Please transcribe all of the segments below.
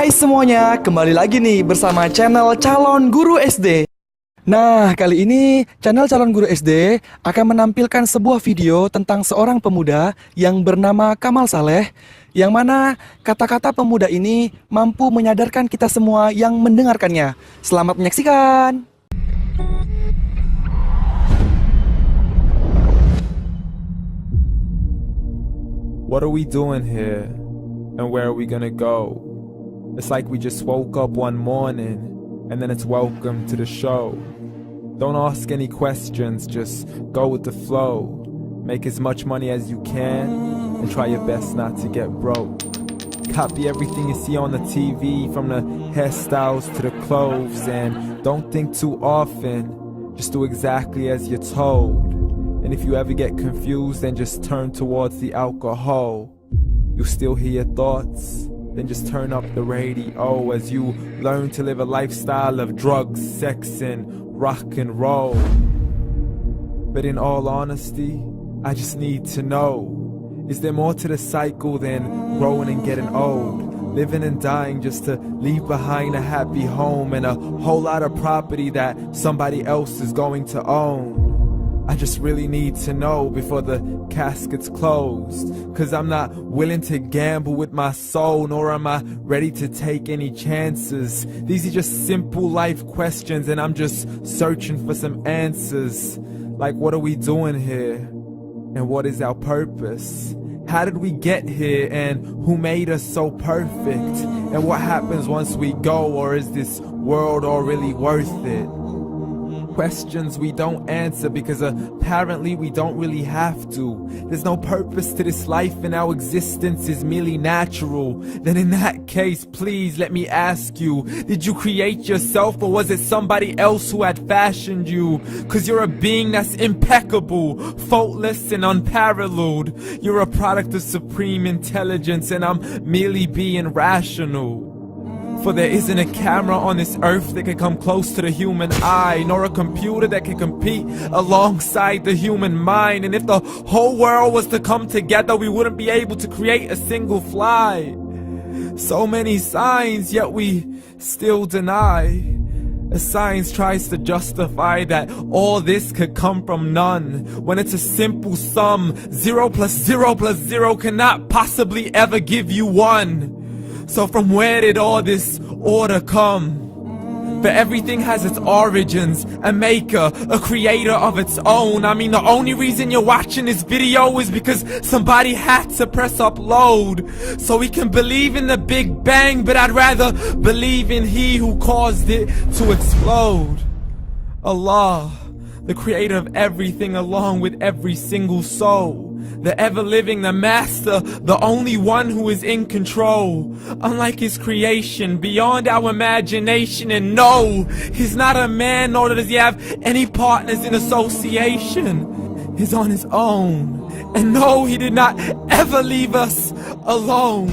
Hai semuanya, kembali lagi nih bersama channel Calon Guru SD. Nah, kali ini channel Calon Guru SD akan menampilkan sebuah video tentang seorang pemuda yang bernama Kamal Saleh, yang mana kata-kata pemuda ini mampu menyadarkan kita semua yang mendengarkannya. Selamat menyaksikan. What are we doing here? And where are we gonna go? It's like we just woke up one morning and then it's welcome to the show. Don't ask any questions, just go with the flow. Make as much money as you can and try your best not to get broke. Copy everything you see on the TV, from the hairstyles to the clothes, and don't think too often, just do exactly as you're told. And if you ever get confused, then just turn towards the alcohol. You still hear your thoughts? Then just turn up the radio as you learn to live a lifestyle of drugs, sex, and rock and roll. But in all honesty, I just need to know, is there more to the cycle than growing and getting old? Living and dying just to leave behind a happy home and a whole lot of property that somebody else is going to own. I just really need to know before the casket's closed, 'cause I'm not willing to gamble with my soul, nor am I ready to take any chances. These are just simple life questions and I'm just searching for some answers. Like, what are we doing here? And what is our purpose? How did we get here, and who made us so perfect? And what happens once we go, or is this world all really worth it? Questions we don't answer because apparently we don't really have to. There's no purpose to this life and our existence is merely natural. Then in that case, please let me ask you, did you create yourself, or was it somebody else who had fashioned you? 'Cause you're a being that's impeccable, faultless and unparalleled. You're a product of supreme intelligence and I'm merely being rational. For there isn't a camera on this earth that can come close to the human eye, nor a computer that can compete alongside the human mind. And if the whole world was to come together, we wouldn't be able to create a single fly. So many signs, yet we still deny. As science tries to justify that all this could come from none, when it's a simple sum. 0 plus 0 plus 0 cannot possibly ever give you 1. So from where did all this order come? For everything has its origins, a maker, a creator of its own. I mean, the only reason you're watching this video is because somebody had to press upload. So we can believe in the Big Bang, but I'd rather believe in He who caused it to explode. Allah, the creator of everything along with every single soul. The ever-living, the master, the only one who is in control. Unlike his creation, beyond our imagination. And no, he's not a man, nor does he have any partners in association. He's on his own. And no, he did not ever leave us alone.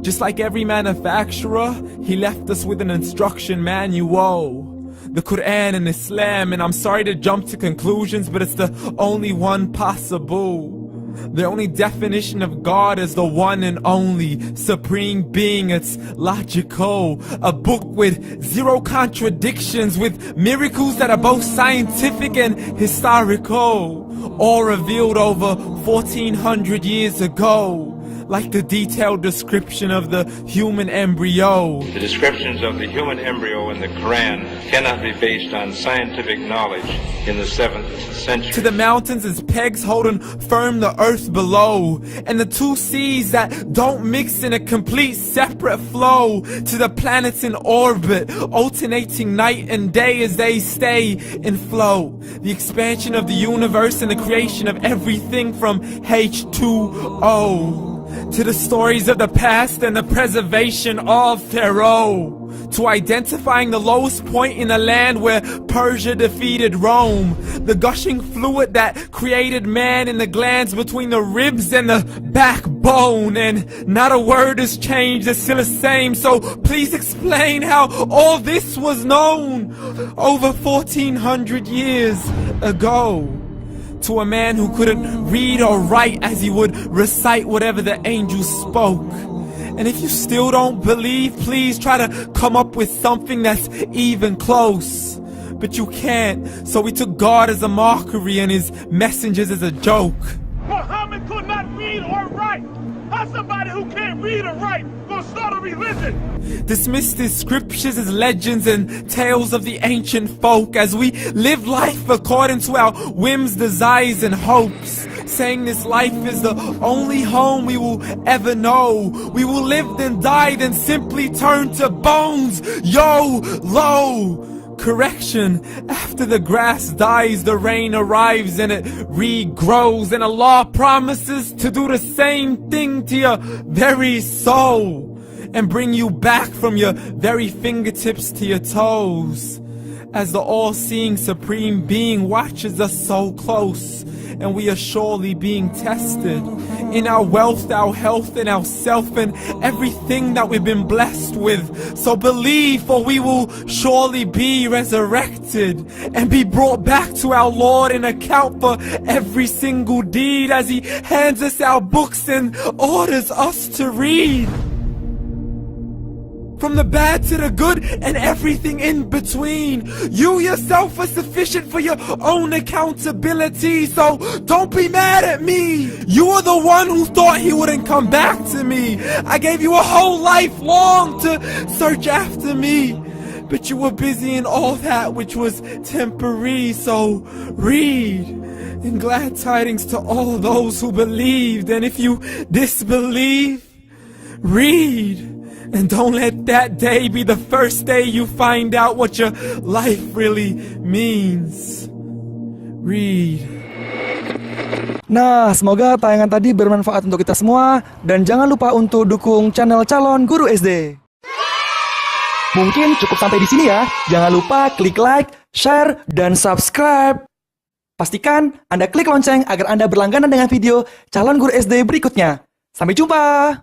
Just like every manufacturer, he left us with an instruction manual. The Quran and Islam, and I'm sorry to jump to conclusions, but it's the only one possible. The only definition of God is the one and only supreme being. It's logical, a book with 0 contradictions, with miracles that are both scientific and historical, all revealed over 1400 years ago. Like the detailed description of the human embryo. The descriptions of the human embryo in the Quran cannot be based on scientific knowledge in the 7th century. To the mountains as pegs holding firm the earth below, and the 2 seas that don't mix in a complete separate flow. To the planets in orbit, alternating night and day as they stay in flow. The expansion of the universe and the creation of everything from H2O. To the stories of the past and the preservation of Pharaoh. To identifying the lowest point in the land where Persia defeated Rome. The gushing fluid that created man in the glands between the ribs and the backbone. And not a word has changed, it's still the same. So please explain how all this was known over 1400 years ago. to a man who couldn't read or write as he would recite whatever the angels spoke. And if you still don't believe, please try to come up with something that's even close. But you can't, so we took God as a mockery and his messengers as a joke. Muhammad could not read or write. How somebody who can't read or write gonna start a religion? Dismissed his scriptures as legends and tales of the ancient folk as we live life according to our whims, desires, and hopes. Saying this life is the only home we will ever know. We will live then die, then simply turn to bones. YOLO! Correction, after the grass dies, the rain arrives and it regrows, and Allah promises to do the same thing to your very soul and bring you back from your very fingertips to your toes, as the all-seeing supreme being watches us so close, and we are surely being tested in our wealth, our health, and our self, and everything that we've been blessed with. So believe, for we will surely be resurrected and be brought back to our Lord and account for every single deed as he hands us our books and orders us to read. From the bad to the good and everything in between. You yourself are sufficient for your own accountability, so don't be mad at me. You are the one who thought he wouldn't come back to me. I gave you a whole life long to search after me, but you were busy in all that which was temporary, so read. And glad tidings to all those who believed, and if you disbelieve, read. And don't let that day be the first day you find out what your life really means. Read. Nah, semoga tayangan tadi bermanfaat untuk kita semua. Dan jangan lupa untuk dukung channel Calon Guru SD. Mungkin cukup sampai di sini ya. Jangan lupa klik like, share, dan subscribe. Pastikan Anda klik lonceng agar Anda berlangganan dengan video Calon Guru SD berikutnya. Sampai jumpa!